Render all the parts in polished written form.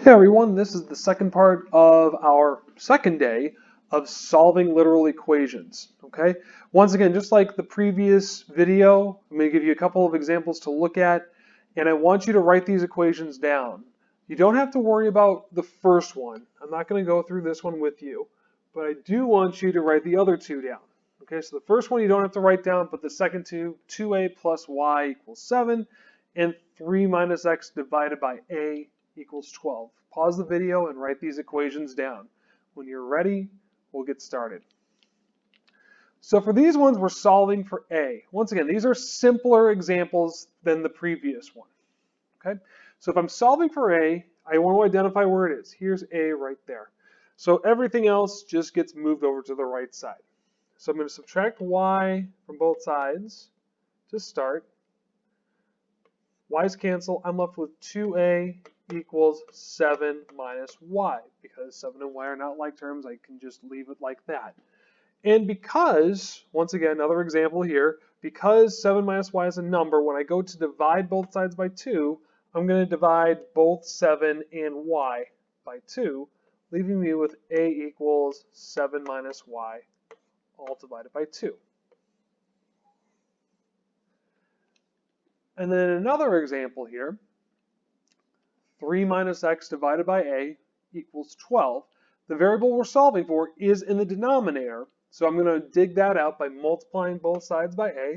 Hey everyone, this is the second part of our second day of solving literal equations. Okay, once again, just like the previous video, I'm going to give you a couple of examples to look at, and I want you to write these equations down. You don't have to worry about the first one. I'm not going to go through this one with you, but I do want you to write the other two down. Okay, so the first one you don't have to write down, but the second two, 2a plus y equals 7, and 3 minus x divided by a equals 12. Pause the video and write these equations down. When you're ready, we'll get started. So for these ones, we're solving for a. Once again, these are simpler examples than the previous one. Okay? So if I'm solving for a, I want to identify where it is. Here's a right there. So everything else just gets moved over to the right side. So I'm going to subtract y from both sides to start. Y's cancel. I'm left with 2a equals 7 minus y. Because 7 and y are not like terms, I can just leave it like that. And because, once again, another example here, because 7 minus y is a number, when I go to divide both sides by 2, I'm going to divide both 7 and y by 2, leaving me with a equals 7 minus y, all divided by 2. And then another example here, 3 minus x divided by a equals 12. The variable we're solving for is in the denominator, so I'm going to dig that out by multiplying both sides by a.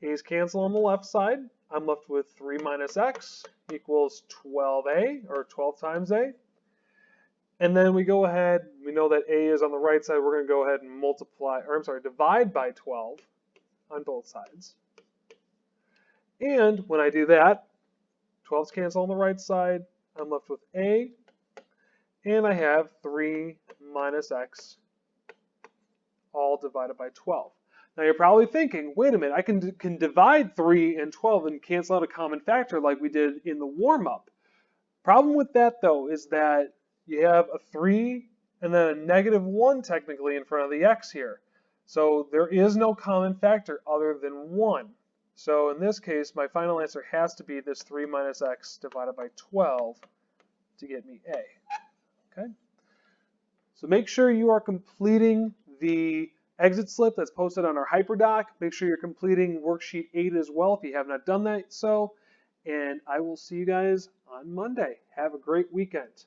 A's cancel on the left side. I'm left with 3 minus x equals 12a, or 12 times a. And then we go ahead, we know that a is on the right side, we're going to go ahead and divide by 12 on both sides. And when I do that, 12's cancel on the right side, I'm left with a, and I have 3 minus x all divided by 12. Now you're probably thinking, wait a minute, I can divide 3 and 12 and cancel out a common factor like we did in the warm-up. Problem with that though is that you have a 3 and then a negative 1 technically in front of the x here. So there is no common factor other than 1. So in this case, my final answer has to be this 3 minus x divided by 12 to get me a. Okay? So make sure you are completing the exit slip that's posted on our HyperDoc. Make sure you're completing worksheet 8 as well if you have not done that so. And I will see you guys on Monday. Have a great weekend.